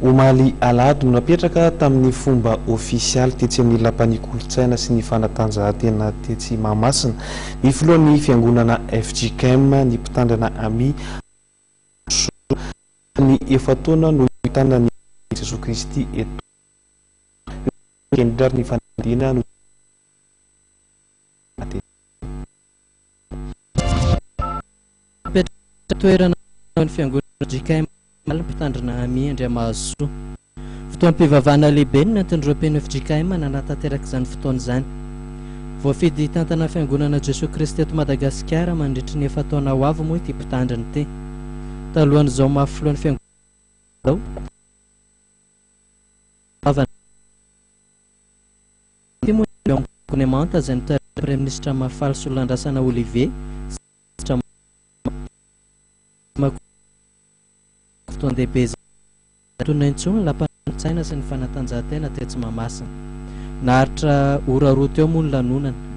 Omaly Alady no napetraka tamin'ny fomba ofisialy tetsy amin'ny lapan'ny kolontsaina sy ny fanatanjahantena tetsy Mahamasina ny filohan'ny fiangonana FJKM ny mpitandrina Ami ny efataona no hitana ny Jesoa Kristy eto kendrary ny fanadina no toerana ny fiangonana FJKM mpitandrina Ami Andriamahazo fotoam-pivavahana lehibe ny natindreo mpeno FJKM nanatateraka izany fotoana izany voafidy tantana fiangonana Jesoa Kristy eto Madagasikara mandritry ny efataona ho avy moa ity mpitandrina ity talohan'izao mahafilohan'ny fiangonana gouvernemanta izay nitariky Premier Ministre Mafaly Solandrasana Olivier fotoan-dehibe tonaintsony lapan'olon-tsaina sy ny fanatanjahantena tetsy Mahamasina naharitra ora roa teo moa ny lanonana